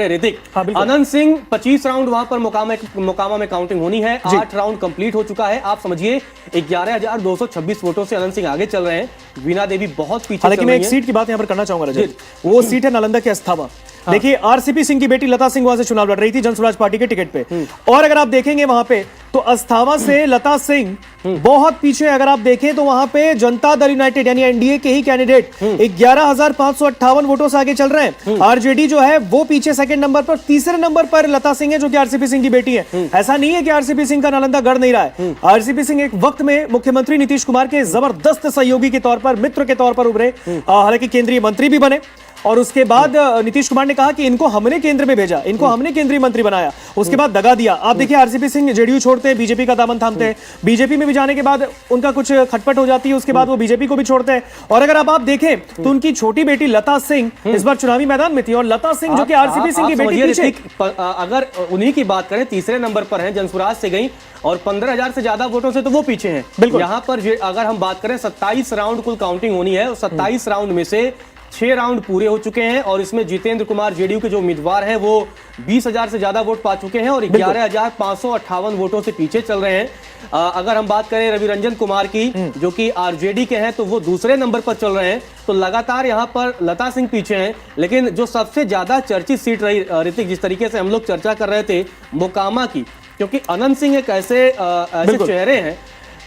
Hrithik, Anant Singh 25 round वहां पर मोकामा में काउंटिंग होनी है। 8 राउंड कंप्लीट हो चुका है। आप समझिए 11,226 वोटों से अनंत सिंह आगे चल रहे हैं। वीणा देवी बहुत पीछे। हालांकि मैं एक सीट की बात यहां पर करना चाहूंगा रजत, वो सीट है नालंदा के अस्थावा। देखिए आरसीपी सिंह की बेटी लता सिंह वहां से चुनाव लड़ रही थी जन स्वराज पार्टी के टिकट पे, और अगर आप देखेंगे वहां पे तो अस्थावा से लता सिंह बहुत पीछे। अगर आप देखें तो वहां पे जनता दल यूनाइटेड यानी एनडीए के ही कैंडिडेट 11,558 वोटों से आगे चल रहे हैं। आरजेडी जो है वो पीछे सेकंड नंबर पर, तीसरे नंबर पर लता सिंह है जो कि आरसीपी सिंह की बेटी है। ऐसा नहीं है कि आरसीपी सिंह का नालंदा गढ़ नहीं रहा है। आरसीपी सिंह एक वक्त में मुख्यमंत्री नीतीश कुमार के जबरदस्त सहयोगी के तौर पर, मित्र के तौर पर उभरे, हालांकि केंद्रीय मंत्री भी बने। और उसके बाद नीतीश कुमार ने कहा कि इनको हमने केंद्र में भेजा, इनको हमने केंद्रीय मंत्री बनाया, उसके बाद दगा दिया। आप देखिए आरसीपी सिंह जेडीयू छोड़ते हैं, बीजेपी का दामन थामते हैं, बीजेपी में भी जाने के बाद उनका कुछ खटपट हो जाती है, उसके बाद वो बीजेपी को भी छोड़ते हैं। और अगर आप देखें तो उनकी छोटी बेटी लता सिंह इस बार चुनावी मैदान में थी, और लता सिंह जो कि आरसीपी सिंह की बेटी पीछे, अगर उन्हीं की बात करें तीसरे नंबर पर है, जनसुराज से गई और 15,000 से ज्यादा वोटों से तो वो पीछे हैं। बिल्कुल यहाँ पर अगर हम बात करें 27 राउंड कुल काउंटिंग होनी है, 27 राउंड में से 6 राउंड पूरे हो चुके हैं, और इसमें जितेंद्र कुमार जेडीयू के जो उम्मीदवार हैं वो 20,000 से ज्यादा वोट पा चुके हैं और 11,558 वोटों से पीछे चल रहे हैं। अगर हम बात करें रवि रंजन कुमार की जो कि आरजेडी के हैं तो वो दूसरे नंबर पर चल रहे हैं। तो लगातार यहाँ पर लता सिंह पीछे हैं। लेकिन जो सबसे ज्यादा चर्चित सीट रही ऋतिक, जिस तरीके से हम लोग चर्चा कर रहे थे मोकामा की, क्योंकि अनंत सिंह एक ऐसे चेहरे हैं,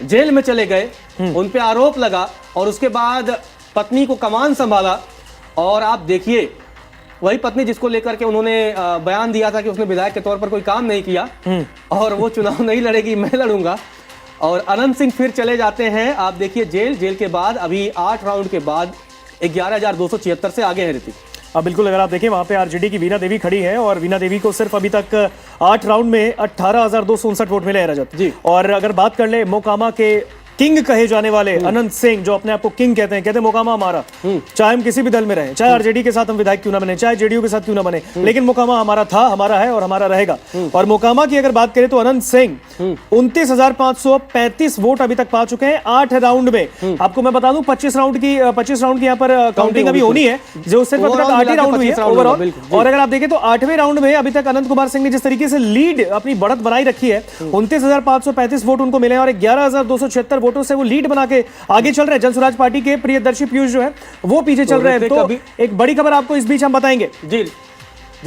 जेल में चले गए, उन पे आरोप लगा और उसके बाद पत्नी को कमान संभाला, और आप देखिए वही पत्नी जिसको लेकर के उन्होंने बयान दिया था कि उसने विधायक के तौर पर कोई काम नहीं किया और वो चुनाव नहीं लड़ेगी, मैं लड़ूंगा। और अनंत सिंह फिर चले जाते हैं, आप देखिए जेल के बाद अभी 8 राउंड के बाद 11,276 से आगे हैं ऋतिक। अब बिल्कुल अगर आप देखें वहां पे आरजेडी की वीणा देवी खड़ी है, और वीणा देवी को सिर्फ अभी तक 8 राउंड में 18,259 वोट मिले हैं रजत जी। और अगर बात कर ले मोकामा के किंग कहे जाने वाले अनंत सिंह, जो अपने आप को किंग कहते हैं मोकामा हमारा, चाहे हम किसी भी दल में रहें, चाहे आरजेडी के साथ हम विधायक क्यों ना बने, चाहे जेडीयू के साथ क्यों ना बने, लेकिन मोकामा हमारा था, हमारा है और हमारा रहेगा। और मोकामा की अगर बात करें तो अनंत सिंह 29,535 वोट अभी तक पा चुके हैं 8 राउंड में। आपको मैं बता दूं 25 राउंड की यहाँ पर काउंटिंग अभी होनी है, जो सिर्फ अभी तक 8 ही राउंड हुई है ओवरऑल। और अगर आप देखें तो 8वें राउंड में अभी तक अनंत कुमार सिंह ने जिस तरीके से लीड अपनी बढ़त बनाई रखी है, 29,535 वोट उनको मिले और 11,276 वोटों से वो लीड बना के आगे चल रहे हैं। जन स्वराज पार्टी के प्रियदर्शी पीयूष जो है वो पीछे चल रहे हैं। तो एक बड़ी खबर आपको इस बीच हम बताएंगे। जी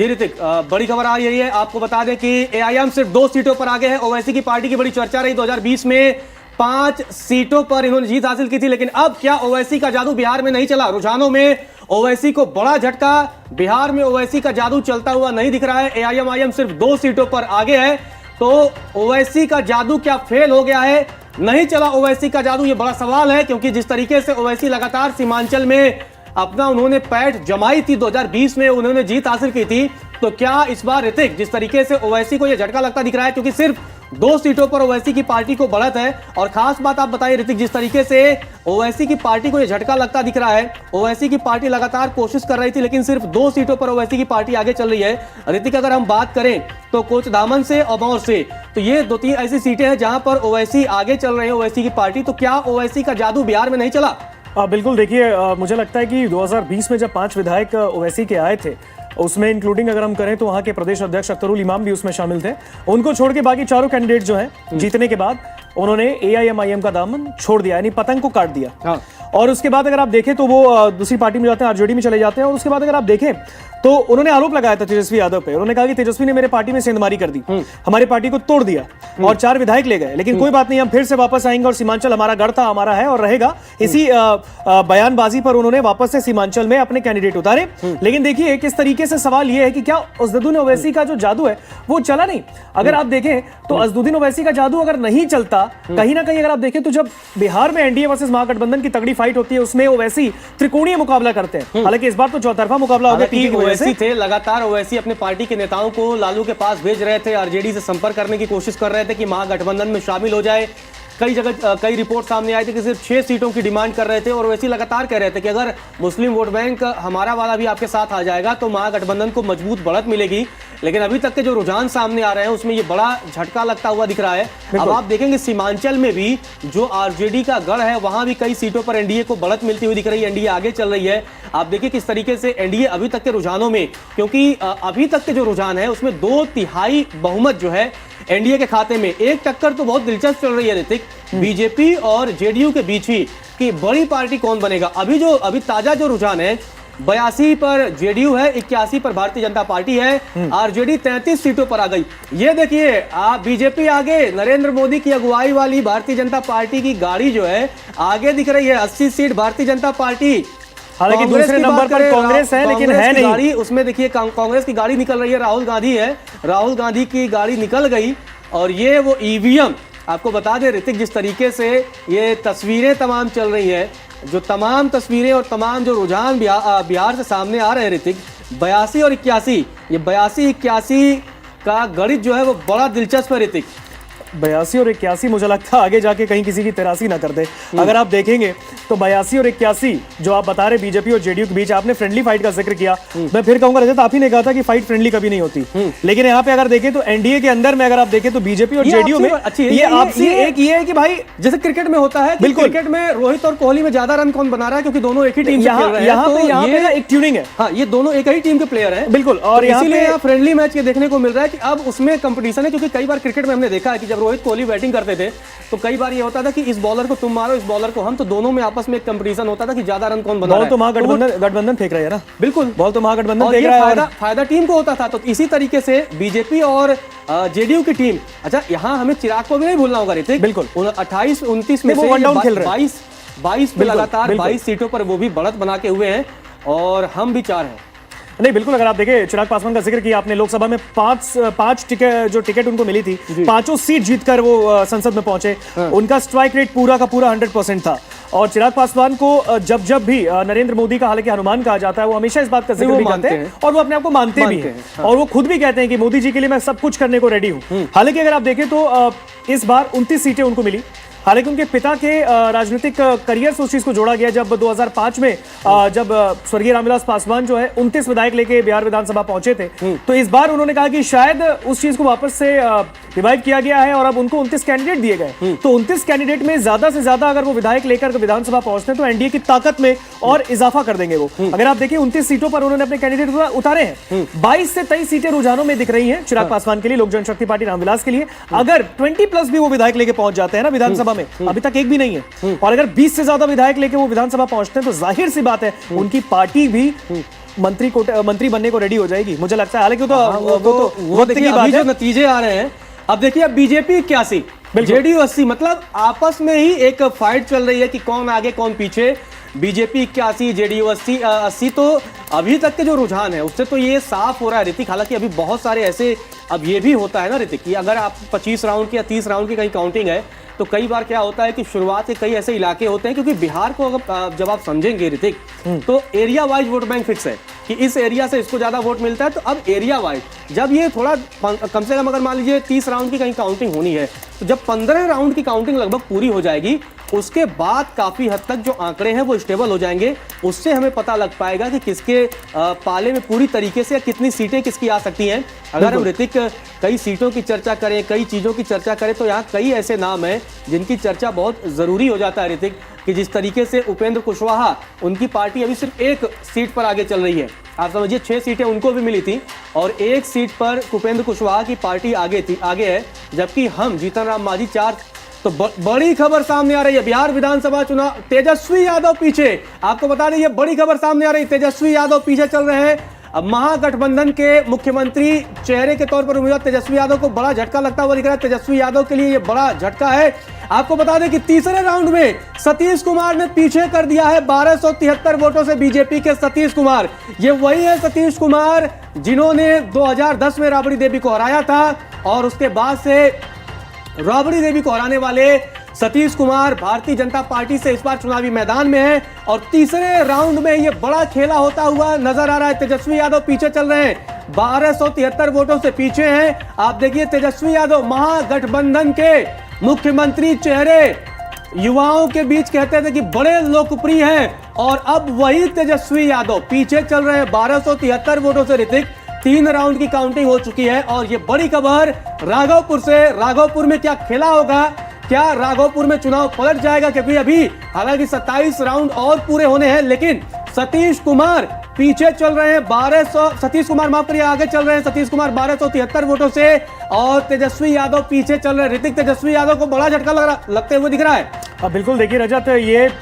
ऋतिक, बड़ी खबर आ रही है, आपको बता दें कि एआईएम सिर्फ 2 सीटों पर आगे है। ओवैसी की पार्टी की बड़ी चर्चा रही, 2020 में 5 सीटों पर इन्होंने जीत हासिल की थी, लेकिन अब क्या ओवैसी का जादू बिहार में नहीं चला? रुझानों में ओवैसी को बड़ा झटका, बिहार में ओवैसी का जादू चलता हुआ नहीं दिख रहा है। एआईएम सिर्फ 2 सीटों पर आगे है, तो ओवैसी का जादू क्या फेल हो गया है? नहीं चला ओवैसी का जादू, ये बड़ा सवाल है, क्योंकि जिस तरीके से ओवैसी लगातार सीमांचल में अपना उन्होंने पैठ जमाई थी, 2020 में उन्होंने जीत हासिल की थी, तो क्या इस बार ऋतिक जिस तरीके से ओवैसी को यह झटका लगता दिख रहा है, क्योंकि सिर्फ 2 सीटों पर ओवैसी की पार्टी को बढ़त है? और खास बात आप बताइए ऋतिक, जिस तरीके से ओवैसी की पार्टी को यह झटका लगता दिख रहा है, ओवैसी की पार्टी लगातार कोशिश कर रही थी, लेकिन सिर्फ 2 सीटों पर ओवैसी की पार्टी आगे चल रही है। ऋतिक अगर हम बात करें तो कोच दामन से और मौर से, तो ये 2-3 ऐसी सीटें हैं जहां पर ओवैसी आगे चल रहे हैं, ओवैसी की पार्टी। तो क्या ओवैसी का जादू बिहार में नहीं चला? बिल्कुल, देखिए मुझे लगता है कि 2020 में जब 5 विधायक ओवैसी के आए थे, उसमें इंक्लूडिंग अगर हम करें तो वहां के प्रदेश अध्यक्ष अख्तरुल इमाम भी उसमें शामिल थे, उनको छोड़ के बाकी चारों कैंडिडेट जो हैं जीतने के बाद उन्होंने एआईएम का दामन छोड़ दिया, यानी पतंग को काट दिया। हाँ। और उसके बाद अगर आप देखें तो वो दूसरी पार्टी में जाते हैं, आरजेडी में चले जाते हैं। और उसके बाद अगर आप देखें तो उन्होंने आरोप लगाया था तेजस्वी यादव पे, उन्होंने कहा कि तेजस्वी ने मेरे पार्टी में सेंधमारी कर दी, हमारी पार्टी को तोड़ दिया और 4 विधायक ले गए। लेकिन कोई बात नहीं, हम फिर से वापस आएंगे और सीमांचल हमारा गढ़ था, हमारा है और रहेगा। इसी बयानबाजी पर उन्होंने वापस से सीमांचल में अपने कैंडिडेट उतारे। लेकिन देखिए किस तरीके से सवाल यह है कि क्या अजदुद्दीन ओवैसी का जो जादू है वो चला नहीं? अगर आप देखें तो अजदुद्दीन ओवैसी का जादू अगर नहीं चलता, कहीं ना कहीं अगर आप देखें तो जब बिहार में एनडीए वर्सेस महागठबंधन की तगड़ी फाइट होती है, उसमें ओवैसी त्रिकोणीय मुकाबला करते हैं। हालांकि इस बार तो चौतरफा मुकाबला हो गया। ओवैसी थे, लगातार ओवैसी अपने पार्टी के नेताओं को लालू के पास भेज रहे थे, आरजेडी से संपर्क करने की कोशिश कर रहे थे कि महागठबंधन में शामिल हो जाए। कई जगह कई रिपोर्ट सामने आई थी कि सिर्फ 6 सीटों की डिमांड कर रहे थे और वैसे लगातार कह रहे थे कि अगर मुस्लिम वोट बैंक हमारा वाला भी आपके साथ आ जाएगा तो महागठबंधन को मजबूत बढ़त मिलेगी। लेकिन अभी तक के जो रुझान सामने आ रहे हैं उसमें ये बड़ा झटका लगता हुआ दिख रहा है। अब आप देखेंगे सीमांचल में भी जो आरजेडी का गढ़ है वहां भी कई सीटों पर एनडीए को बढ़त मिलती हुई दिख रही है, एनडीए आगे चल रही है। आप देखिए किस तरीके से एनडीए अभी तक के रुझानों में, क्योंकि अभी तक के जो रुझान है उसमें 2/3 बहुमत जो है एनडीए के खाते में। एक टक्कर तो बहुत दिलचस्प चल रही है ऋतिक, बीजेपी और जेडीयू के बीच ही कि बड़ी पार्टी कौन बनेगा। अभी ताजा जो रुझान है 82 पर जेडीयू है, 81 पर भारतीय जनता पार्टी है, आरजेडी 33 सीटों पर आ गई। ये देखिए आप बीजेपी आगे, नरेंद्र मोदी की अगुवाई वाली भारतीय जनता पार्टी की गाड़ी जो है आगे दिख रही है, 80 सीट भारतीय जनता पार्टी। हालांकि दूसरे नंबर पर कांग्रेस है लेकिन है नहीं गाड़ी, उसमें देखिए कांग्रेस की गाड़ी निकल रही है, राहुल गांधी है, राहुल गांधी की गाड़ी निकल गई। और ये वो ईवीएम, आपको बता दें ऋतिक, जिस तरीके से ये तस्वीरें तमाम चल रही है, जो तमाम तस्वीरें और तमाम जो रुझान बिहार से सामने आ रहे हैं ऋतिक, 82 और 81, ये 82-81 का गणित जो है वो बड़ा दिलचस्प है ऋतिक। 82 और 81 मुझे लगता है आगे जाके कहीं किसी की 83 ना कर दे। अगर आप देखेंगे तो 82 और 81 जो आप बता रहे बीजेपी और जेडीयू के बीच, आपने फ्रेंडली फाइट का जिक्र किया, मैं फिर कहूंगा रजत, आप ही ने कहा था कि फाइट फ्रेंडली कभी नहीं होती, लेकिन यहाँ पे अगर देखें तो एनडीए के अंदर में अगर आप देखें तो बीजेपी और जेडीयू में ये आपसी एक ये है कि भाई जैसे क्रिकेट में होता है, बिल्कुल क्रिकेट में रोहित और कोहली में ज्यादा रन कौन बना रहा है, क्योंकि दोनों एक ही टीम से खेल रहे हैं। यहाँ पे एक ट्यूनिंग है, हाँ, ये दोनों एक ही टीम के प्लेयर हैं, बिल्कुल। और इसीलिए फ्रेंडली मैच ये देखने को मिल रहा है कि अब उसमें कंपटीशन है, क्योंकि कई बार क्रिकेट में हमने देखा है कि जब रोहित कोहली बैटिंग करते थे तो कई बार ये होता था कि इस बॉलर को तुम मारो, इस बॉलर को हम, तो दोनों में आपस में एक कंपटीशन होता था कि ज्यादा रन कौन बना रहा है। तो महागठबंधन फेंक रहा है ना, बिल्कुल, बॉल तो महागठबंधन फेंक रहा है, फायदा टीम को होता था। तो इसी तरीके से बीजेपी और जेडीयू की टीम, अच्छा यहाँ हमें चिराग को भी नहीं भूलना होगा ऋतिक, बिल्कुल 28-29 में से 22 पे लगातार 22 सीटों पर वो भी बढ़त बना के हुए हैं और हम भी 4 हैं। नहीं बिल्कुल, अगर आप देखें चिराग पासवान का जिक्र किया आपने, लोकसभा में 5 टिकट उनको मिली थी, 5 सीट जीतकर वो संसद में पहुंचे। उनका स्ट्राइक रेट पूरा का पूरा 100% था। और चिराग पासवान को जब भी नरेंद्र मोदी का, हालांकि हनुमान कहा जाता है, वो हमेशा इस बात का जिक्र भी करते हैं और वो अपने आप को मानते भी हैं। और वो खुद भी कहते हैं कि मोदी जी के लिए मैं सब कुछ करने को रेडी हूं। हालांकि अगर आप देखें तो इस बार 29 सीटें उनको मिली। हालांकि उनके पिता के राजनीतिक करियर से उस चीज को जोड़ा गया जब 2005 में जब स्वर्गीय रामविलास पासवान जो है 29 विधायक लेके बिहार विधानसभा पहुंचे थे, तो इस बार उन्होंने कहा कि शायद उस चीज को वापस से रिवाइव किया गया है और अब उनको 29 कैंडिडेट दिए गए। तो 29 कैंडिडेट में ज्यादा से ज्यादा अगर वो विधायक लेकर विधानसभा पहुंचते हैं तो एनडीए की ताकत में और इजाफा कर देंगे वो। अगर आप देखिए 29 सीटों पर उन्होंने अपने कैंडिडेट उतारे हैं, 22 से 23 सीटें रुझानों में दिख रही हैं चिराग पासवान के लिए, लोक जनशक्ति पार्टी रामविलास के लिए। अगर 20+ भी वो विधायक लेके पहुंच जाते हैं ना विधानसभा में, अभी तक एक भी नहीं है, और अगर 20 से ज्यादा विधायक लेके वो विधानसभा पहुंचते हैं तो जाहिर सी बात है उनकी पार्टी भी मंत्री बनने को रेडी हो जाएगी, मुझे लगता है। हालांकि वो देखिए अभी जो नतीजे आ रहे हैं, अब देखिए अब बीजेपी 81, जेडीयू 80, मतलब आपस में ही एक फाइट चल रही है कि कौन आगे कौन पीछे। BJP 81, JDU 80। तो अभी तक के जो रुझान है उससे तो ये साफ हो रहा है ऋतिक। हालांकि अभी बहुत सारे ऐसे, अब ये भी होता है ना ऋतिक कि अगर आप 25 राउंड की या 30 राउंड की कहीं काउंटिंग है तो कई बार क्या होता है कि शुरुआत के कई ऐसे इलाके होते हैं, क्योंकि बिहार को अगर जब आप समझेंगे ऋतिक तो area wise vote bank fix है कि इस एरिया से इसको ज्यादा वोट मिलता है। तो अब एरिया वाइज जब ये थोड़ा कम से कम अगर मान लीजिए 30 राउंड की कहीं काउंटिंग होनी है, तो जब 15 राउंड की काउंटिंग लगभग पूरी हो जाएगी उसके बाद काफी हद तक जो आंकड़े हैं वो स्टेबल हो जाएंगे। उससे हमें पता लग पाएगा कि किसके पाले में पूरी तरीके से कितनी सीटें किसकी आ सकती हैं। अगर हम ऋतिक कई सीटों की चर्चा करें, कई चीजों की चर्चा करें, तो यहाँ कई ऐसे नाम हैं जिनकी चर्चा बहुत जरूरी हो जाता है ऋतिक, कि जिस तरीके से उपेंद्र कुशवाहा, उनकी पार्टी अभी सिर्फ एक सीट पर आगे चल रही है। आप समझिए 6 सीटें उनको भी मिली थी और एक सीट पर उपेंद्र कुशवाहा की पार्टी आगे है, जबकि हम जीतन राम मांझी 4। तो बड़ी खबर सामने आ रही है, बिहार विधानसभा चुनाव, तेजस्वी यादव पीछे। आपको बता दें ये बड़ी खबर सामने आ रही है, तेजस्वी यादव पीछे चल रहे हैं। अब महागठबंधन के मुख्यमंत्री चेहरे के तौर पर उम्मीदवार तेजस्वी यादव को बड़ा झटका लगता हुआ दिख रहा है। तेजस्वी यादव के लिए ये बड़ा झटका है। आपको बता दें कि तीसरे राउंड में सतीश कुमार ने पीछे कर दिया है 1273 वोटों से बीजेपी के सतीश कुमार। ये वही है सतीश कुमार जिन्होंने 2010 में राबड़ी देवी को हराया था और उसके बाद से राबड़ी देवी को हराने वाले सतीश कुमार भारतीय जनता पार्टी से इस बार चुनावी मैदान में है और तीसरे राउंड में ये बड़ा खेला होता हुआ नजर आ रहा है। तेजस्वी यादव पीछे चल रहे हैं, 1273 वोटों से पीछे हैं। आप देखिए तेजस्वी यादव महागठबंधन के मुख्यमंत्री चेहरे युवाओं के बीच कहते थे कि बड़े लोकप्रिय हैं और अब वही तेजस्वी यादव पीछे चल रहे हैं 1273 वोटों से। ऋतिक 3 राउंड की काउंटिंग हो चुकी है और ये बड़ी खबर राघवपुर से। राघवपुर में क्या खेला होगा, क्या राघवपुर में चुनाव पलट जाएगा? क्योंकि अभी हालांकि 27 राउंड और पूरे होने हैं, लेकिन सतीश कुमार पीछे चल रहे हैं 1200, सतीश कुमार माफ करिए आगे चल रहे हैं सतीश कुमार 1273 वोटों से और तेजस्वी यादव पीछे चल रहे हैं। ऋतिक, तेजस्वी यादव को बड़ा झटका लगते हुए दिख रहा है। बिल्कुल, देखिए रजत,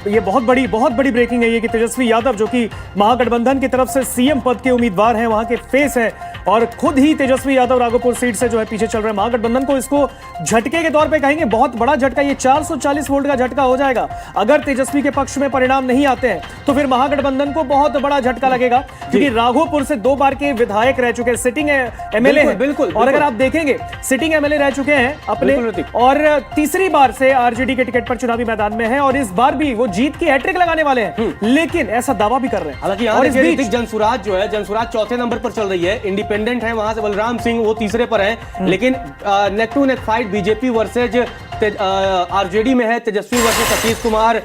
ये बहुत बड़ी ब्रेकिंग है ये कि तेजस्वी यादव जो कि महागठबंधन की तरफ से सीएम पद के उम्मीदवार हैं, वहां के फेस हैं और खुद ही तेजस्वी यादव राघोपुर सीट से जो है पीछे चल रहे हैं। महागठबंधन को इसको झटके के तौर पे कहेंगे, बहुत बड़ा झटका, ये 440 वोट का झटका हो जाएगा। अगर तेजस्वी के पक्ष में परिणाम नहीं आते हैं तो फिर महागठबंधन को बहुत बड़ा झटका लगेगा, क्योंकि राघोपुर से 2 बार के विधायक रह चुके, सिटिंग एमएलए हैं। बिल्कुल। और अगर आप देखेंगे सिटिंग एमएलए रह चुके हैं अपने, और तीसरी बार से आरजेडी के टिकट पर चुनावी मैदान में है और इस बार भी वो जीत की हैट्रिक लगाने वाले हैं, लेकिन ऐसा दावा भी कर रहे हैं। हालांकि और इस बीच जनसुराज जो है, जनसुराज चौथे नंबर पर चल रही है, इंडिपेंडेंट है वहां से बलराम सिंह वो तीसरे पर है, लेकिन neck to neck fight BJP versus RJD में है, तेजस्वी वर्सेज सतीश कुमार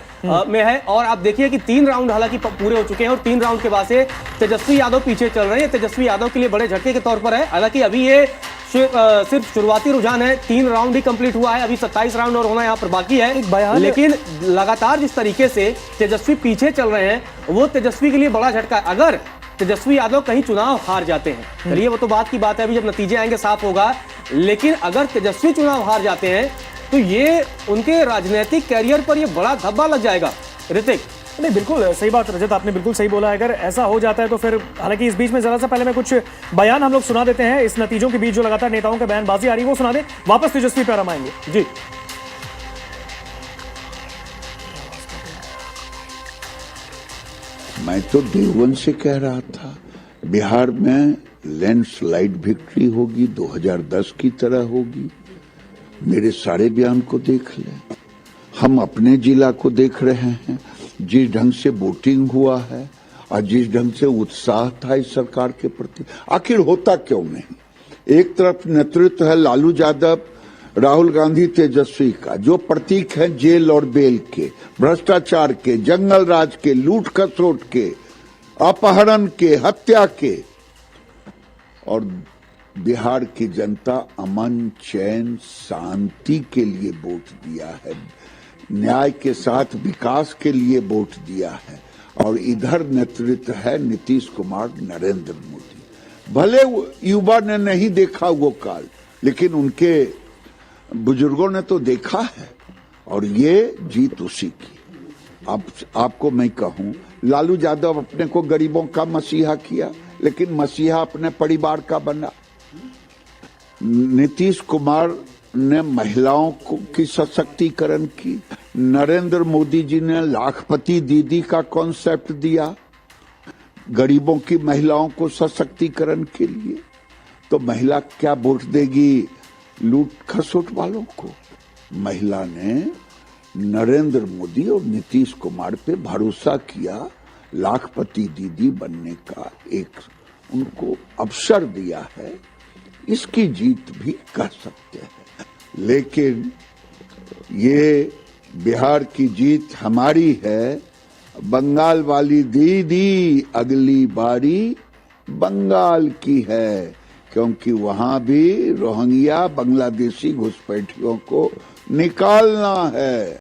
में है। और आप देखिए कि 3 राउंड हालांकि पूरे हो चुके हैं और 3 राउंड के बाद से तेजस्वी यादव पीछे चल रहे हैं। तेजस्वी यादव के लिए बड़े झटके के तौर पर है। हालांकि अभी ये सिर्फ शुरुआती रुझान है, 3 राउंड ही कंप्लीट हुआ है, अभी 27 राउंड और होना यहाँ पर बाकी है। लेकिन लगातार जिस तरीके से तेजस्वी पीछे चल रहे हैं वो तेजस्वी के लिए बड़ा झटका है। अगर तेजस्वी यादव कहीं चुनाव हार जाते हैं, चलिए वो तो बात की बात है, अभी जब नतीजे आएंगे साफ होगा, लेकिन अगर तेजस्वी चुनाव हार जाते हैं तो ये उनके राजनीतिक कैरियर पर ये बड़ा धब्बा लग जाएगा। ऋतिक, नहीं, बिल्कुल सही बात रजत, आपने बिल्कुल सही बोला। अगर ऐसा हो जाता है तो फिर, हालांकि इस बीच में जरा सा पहले मैं कुछ बयान हम लोग सुना देते हैं, इस नतीजों के बीच जो लगातार नेताओं के बयानबाजी आ रही है वो सुना दे, वापस तेजस्वी पर हम आएंगे। जी, मैं तो देववन से कह रहा था बिहार में लैंडस्लाइड विक्ट्री होगी, 2010 की तरह होगी। मेरे सारे बयान को देख लें, हम अपने जिला को देख रहे हैं, जिस ढंग से वोटिंग हुआ है और जिस ढंग से उत्साह था इस सरकार के प्रति, आखिर होता क्यों नहीं? एक तरफ नेतृत्व है लालू यादव, राहुल गांधी, तेजस्वी का, जो प्रतीक है जेल और बेल के, भ्रष्टाचार के, जंगल राज के, लूट खसोट के, अपहरण के, हत्या के। और बिहार की जनता अमन, चैन, शांति के लिए वोट दिया है, न्याय के साथ विकास के लिए वोट दिया है। और इधर नेतृत्व है नीतीश कुमार, नरेंद्र मोदी। भले युवा ने नहीं देखा वो काल, लेकिन उनके बुजुर्गों ने तो देखा है और ये जीत उसी की। अब आपको मैं कहूं, लालू यादव अपने को गरीबों का मसीहा किया, लेकिन मसीहा अपने परिवार का बना। नीतीश कुमार ने महिलाओं को की सशक्तिकरण की, नरेंद्र मोदी जी ने लाखपति दीदी का कॉन्सेप्ट दिया गरीबों की, महिलाओं को सशक्तिकरण के लिए। तो महिला क्या वोट देगी लूट खसोट वालों को? महिला ने नरेंद्र मोदी और नीतीश कुमार पे भरोसा किया, लाखपति दीदी बनने का एक उनको अवसर दिया है। इसकी जीत भी कह सकते हैं, लेकिन ये बिहार की जीत हमारी है। बंगाल वाली दीदी अगली बारी बंगाल की है, क्योंकि वहां भी रोहिंग्या बांग्लादेशी घुसपैठियों को निकालना है।